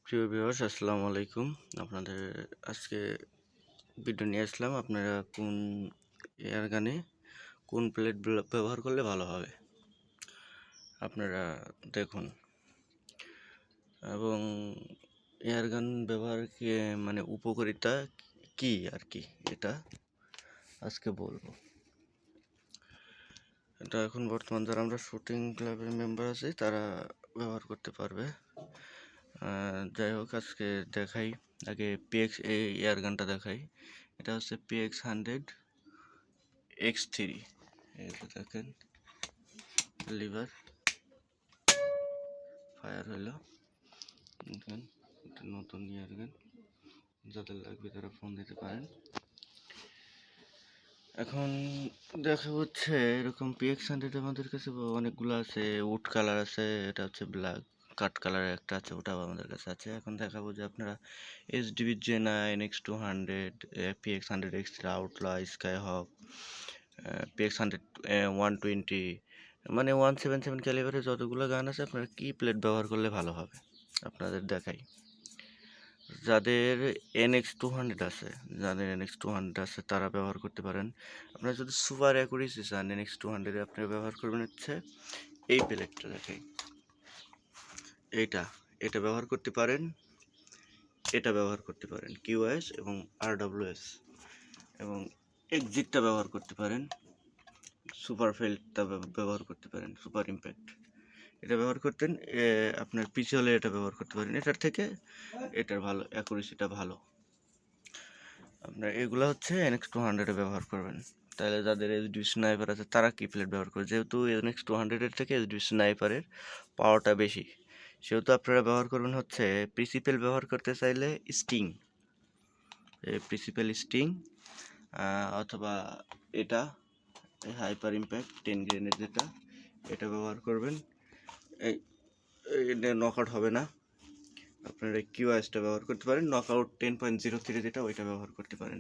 প্রিয় ভিউয়ার্স, আসসালামু আলাইকুম। আপনাদের আজকে ভিডিও নিয়ে আসলাম। আপনারা কোন এয়ার গানে কোন প্লেট ব্যবহার করলে ভালো হবে আপনারা দেখুন। এবং এয়ার গান ব্যবহার মানে উপকারিতা কি আর কি, এটা আজকে বলবো। এটা এখন বর্তমান যারা আমরা শুটিং ক্লাবের মেম্বার আছি তারা ব্যবহার করতে পারবে। যাই হোক, আজকে দেখাই। আগে পিএক্স এই এয়ার গানটা দেখাই। এটা হচ্ছে PX100X3। এই যে দেখেন, লিভার ফায়ার হলো। দেখেন, এটা নতুন এয়ার গান, যাদের লাগবে তারা ফোন দিতে পারেন। এখন দেখা হচ্ছে এরকম PX100 আমাদের কাছে অনেকগুলো আছে। উড কালার আছে, এটা হচ্ছে ব্ল্যাক। কাট কালারের একটা আছে, ওটাও আমাদের কাছে আছে। এখন দেখাবো যে আপনারা HDB J9, X200, PX100X3, আউটলা, স্কাইহক, PX100 120, মানে 177 ক্যালিবারের যতগুলো গান আছে, আপনারা কি প্লেট ব্যবহার করলে ভালো হবে আপনাদের দেখাই। যাদের NX200 আছে, তারা ব্যবহার করতে পারেন। আপনারা যদি সুপার অ্যাকুরেসি চান NX200 আপনারা ব্যবহার করবেন হচ্ছে এই প্লেটটা দেখাই। এটা ব্যবহার করতে পারেন, এটা ব্যবহার করতে পারেন QS এবং RWS, এবং এক্সিটটা ব্যবহার করতে পারেন, সুপার ফেল্টটা ব্যবহার করতে পারেন, সুপার ইম্প্যাক্ট এটা ব্যবহার করতেন। আপনার পিছে হলে এটা ব্যবহার করতে পারেন। এটার থেকে এটার ভালো, অ্যাকুরেসিটা ভালো। আপনার এগুলো হচ্ছে NX200 ব্যবহার করবেন। তাহলে যাদের HDB স্নাইপার আছে তারা কি প্লেট ব্যবহার করে, যেহেতু NX200 থেকে HDB স্নাইপারের পাওয়ারটা বেশি, সেহেতু আপনারা ব্যবহার করবেন হচ্ছে প্রিন্সিপেল। ব্যবহার করতে চাইলে স্টিং, প্রিন্সিপেল স্টিং, অথবা এটা হাইপার ইম্প্যাক্ট 10 গ্রেনেড যেটা, এটা ব্যবহার করবেন। এটা নকআউট হবে না। আপনারা QSটা ব্যবহার করতে পারেন। নকআউট 10.03 যেটা, ওইটা ব্যবহার করতে পারেন।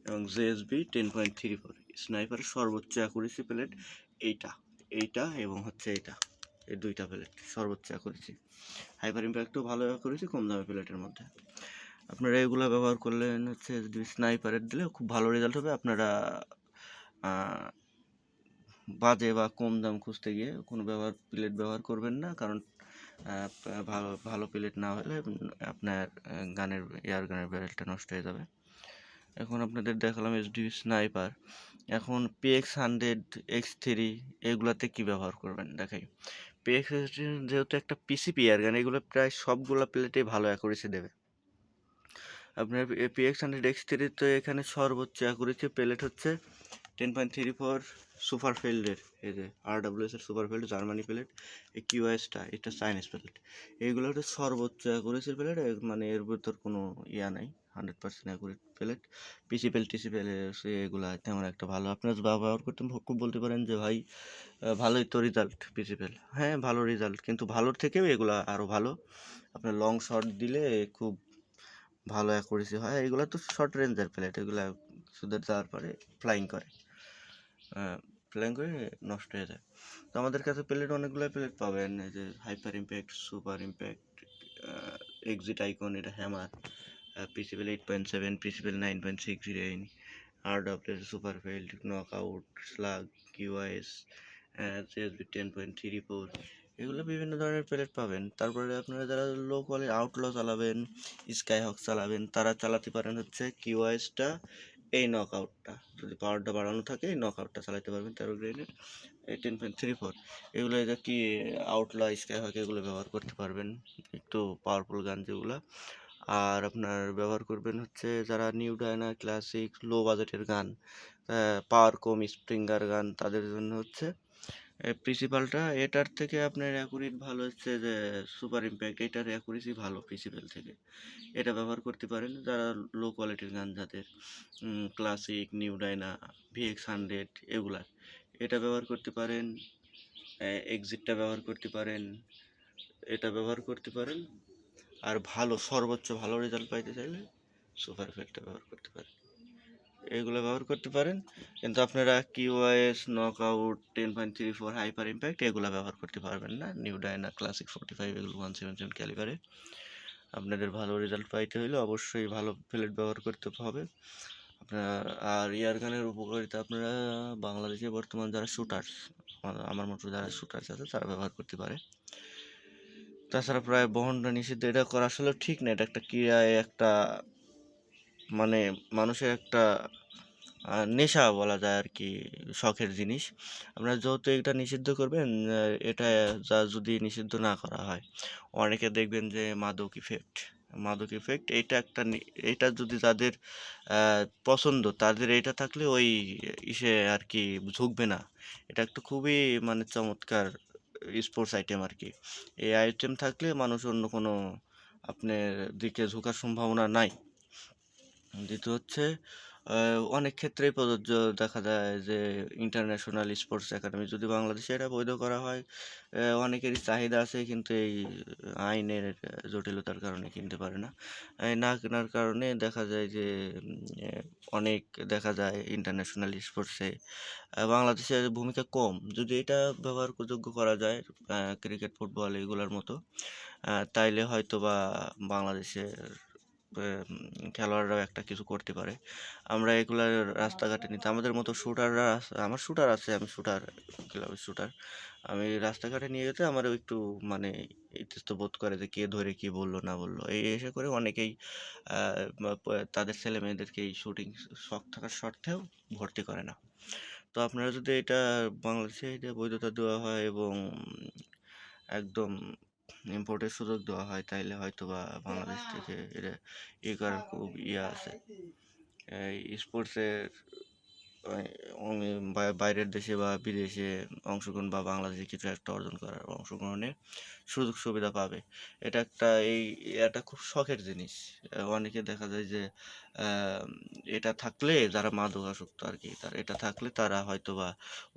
এবং JSB 10.34 স্নাইপারের সর্বোচ্চ অ্যাকুরেসি প্লেট এইটা এবং হচ্ছে এইটা, এই দুইটা প্লেট সর্বোচ্চ অ্যাকুরেসি। হাইপার ইম্প্যাক্টও ভালো অ্যাকুরেসি কম দামি প্লেটের মধ্যে। আপনারা এগুলো ব্যবহার করলেন হচ্ছে, যদি স্নাইপারের দিলে খুব ভালো রেজাল্ট হবে। আপনারা বাজে বা কম দাম খুঁজতে গিয়ে কোনো প্লেট ব্যবহার করবেন না, কারণ ভালো ভালো প্লেট না হলে আপনার এয়ার গানের ব্যারেলটা নষ্ট হয়ে যাবে। এখন আপনাদের দেখালাম HDB স্নাইপার। এখন PX100X3 এগুলাতে কি ব্যবহার করবেন দেখাই। PX100 যেহেতু একটা PCP এয়ার গান, এগুলো প্রায় সবগুলো প্লেটে ভালো অ্যাকুরেসি দেবে। আপনার PX100X3 তো এখানে সর্বোচ্চ অ্যাকুরেসি প্লেট হচ্ছে 10.34 সুপার ফিল্ডের, এই যে RWS এর সুপার ফিল্ড জার্মানি প্লেট। এই QSটা এটা চাইনিজ প্লেট। এইগুলো হচ্ছে সর্বোচ্চ অ্যাকুরেসির প্লেট, মানে এর ভিতর কোনো ইয়া নাই, 100% অ্যাকুরেট প্লেট। টিসিপেল এগুলা তেমন একটা ভালো আপনার ব্যবহার করতে খুব বলতে পারেন যে ভাই ভালোই তো রেজাল্ট পিসিপেল। হ্যাঁ, ভালো রেজাল্ট, কিন্তু ভালোর থেকেও এগুলা আরও ভালো। আপনার লং শট দিলে খুব ভালো অ্যাকুরেসি হয়। এগুলো তো শর্ট রেঞ্জের প্লেট, এগুলো শুধু যাওয়ার পরে ফ্লাইং করে নষ্ট হয়ে যায়। তো আমাদের কাছে প্লেট অনেকগুলো প্লেট পাবেন, এই যে hyper impact, super impact, exit icon, এটা হ্যামার, পিসিপেল 8.7, পিসিপেল 9.609, RWS super field, knockout, slug, QIS, CSB 10.34, এগুলো বিভিন্ন ধরনের প্লেট পাবেন। তারপরে আপনারা যারা লো কোয়ালিটি আউটল চালাবেন, স্কাইহক চালাবেন, তারা চালাতে পারেন হচ্ছে QISটা, এই নকআউটটা। যদি পাওয়ারটা বাড়ানো থাকে এই নকআউটটা চালাতে পারবেন 13 গ্রেডের, 10.34। এগুলো এটা কি আউটলা, স্কাইহক এগুলো ব্যবহার করতে পারবেন, একটু পাওয়ারফুল গান যেগুলো। আর আপনার ব্যবহার করবেন হচ্ছে যারা নিউ ডায়না, ক্লাসিক, লো বাজেটের গান, পাওয়ার কম, স্প্রিঙ্গার গান, তাদের জন্য হচ্ছে প্রিন্সিপালটা। এটার থেকে আপনার অ্যাকুরেট ভালো হচ্ছে যে সুপার ইম্প্যাক্ট, এটার অ্যাকুরেসি ভালো প্রিন্সিপাল থেকে। এটা ব্যবহার করতে পারেন যারা লো কোয়ালিটির গান, যাদের ক্লাসিক, নিউ ডায়না, VX100 এগুলার, এটা ব্যবহার করতে পারেন। এক্সিটটা ব্যবহার করতে পারেন, এটা ব্যবহার করতে পারেন। আর সর্বোচ্চ ভালো রেজাল্ট পাইতে চাইলে সুপার ইফেক্টটা ব্যবহার করতে পারেন, এগুলো ব্যবহার করতে পারেন। কিন্তু আপনারা QIS, নকআউট, 10.34 হাইপার ইম্প্যাক্ট এগুলো ব্যবহার করতে পারবেন না। নিউ ডায়না, ক্লাসিক 45 এগুলো 177 ক্যালিবারে আপনাদের ভালো রেজাল্ট পাইতে হইলে অবশ্যই ভালো প্লেট ব্যবহার করতে হবে আপনার। আর এয়ারগানের উপকারিতা আপনারা বাংলাদেশে বর্তমান যারা শুটার্স, আমার মতো যারা শুটার্স আছে তারা ব্যবহার করতে পারে। তাছাড়া প্রায় বহনটা নিষিদ্ধ, এটা করা আসলে ঠিক না। এটা একটা ক্রীড়ায় একটা মানে মানুষের একটা নেশা বলা যায় আর কি, শখের জিনিস। আপনারা যত এটা নিষিদ্ধ করবেন, এটা যা যদি নিষিদ্ধ না করা হয়, অনেকে দেখবেন যে মাদক ইফেক্ট এইটা একটা এটা যদি যাদের পছন্দ, তাদের এটা থাকলে ওই ইসে আর কি ঝুঁকবে না। এটা একটা খুবই মানে চমৎকার স্পোর্টস আইটেম আর কি। এই আইটেম থাকলে মানুষ অন্য কোনো আপনার দিকে ঝোঁকার সম্ভাবনা নাই। দ্বিতীয় হচ্ছে অনেক ক্ষেত্রেই প্রযোজ্য দেখা যায় যে ইন্টারন্যাশনাল স্পোর্টস একাডেমি যদি বাংলাদেশে এটা বৈধ করা হয়, অনেকেরই চাহিদা আছে কিন্তু এই আইনের জটিলতার কারণে কিনতে পারে না। এই না কেনার কারণে দেখা যায় যে অনেক দেখা যায় ইন্টারন্যাশনাল স্পোর্টসে বাংলাদেশের ভূমিকা কম। যদি এটা ব্যবহারযোগ্য করা যায় ক্রিকেট, ফুটবল এগুলোর মতো, তাইলে হয়তোবা বাংলাদেশের খেলোয়াড়রাও একটা কিছু করতে পারে। আমরা এগুলা রাস্তাঘাটে নিতে আমাদের মতো শুটাররা আমার শুটার আছে, আমি শুটার, ক্লাবের শুটার। আমি রাস্তাঘাটে নিয়ে যেতে আমারও একটু মানে ইতস্তত বোধ করে যে কে ধরে কি বললো না বললো। এই এসে করে অনেকেই তাদের ছেলে মেয়েদেরকে এই শুটিং শখ থাকার সত্ত্বেও ভর্তি করে না। তো আপনারা যদি এটা বাংলাদেশে এটা বৈধতা দেওয়া হয় এবং একদম ইম্পোর্টের সুযোগ দেওয়া হয়, তাইলে হয়তোবা বাংলাদেশ থেকে এটা করার খুব আছে। এই স্পোর্টসের বাইরের দেশে বা বিদেশে অংশগ্রহণ বা বাংলাদেশে কিছু একটা অর্জন করার অংশগ্রহণে সুযোগ সুবিধা পাবে। এটা খুব শখের জিনিস। অনেকে দেখা যায় যে এটা থাকলে যারা মাদকাসক্ত আর কি, এটা থাকলে তারা হয়তোবা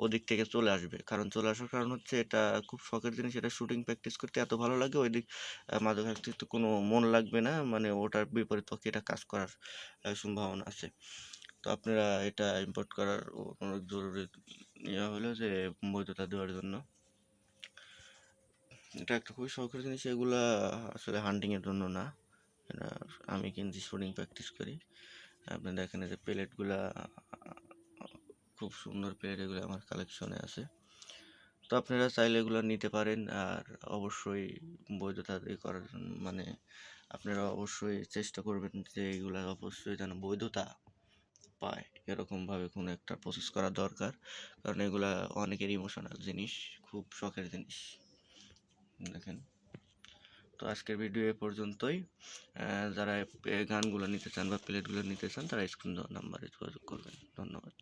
ওদিক থেকে চলে আসবে। চলে আসার কারণ হচ্ছে এটা খুব শখের জিনিস। এটা শুটিং প্র্যাকটিস করতে এত ভালো লাগে, ওইদিক মাদকাসক্তিতে কোনো মন লাগবে না, মানে ওটার বিপরীত পক্ষে এটা কাজ করার সম্ভাবনা আছে। তো আপনারা এটা ইম্পোর্ট করার অনেক জরুরি হলো যে বৈধতা দেওয়ার জন্য। এটা একটা খুবই শখের জিনিস। এগুলা আসলে হান্টিংয়ের জন্য না, এটা আমি কিনছি শুটিং প্র্যাকটিস করি। আপনি দেখেন যে প্লেটগুলা খুব সুন্দর প্লেট, এগুলো আমার কালেকশনে আছে। তো আপনারা চাইলে এগুলো নিতে পারেন। আর অবশ্যই বৈধতা করার জন্য মানে আপনারা অবশ্যই চেষ্টা করবেন যে এগুলা অবশ্যই যেন বৈধতা পায়, এরকমভাবে কোনো একটা প্রসেস করা দরকার। কারণ এগুলা অনেকের ইমোশনাল জিনিস, খুব শখের জিনিস। দেখেন, তো আজকের ভিডিও এ পর্যন্তই। যারা গানগুলো নিতে চান বা প্লেটগুলো নিতে চান তারা স্ক্রিন নাম্বারে যোগাযোগ করবেন। ধন্যবাদ।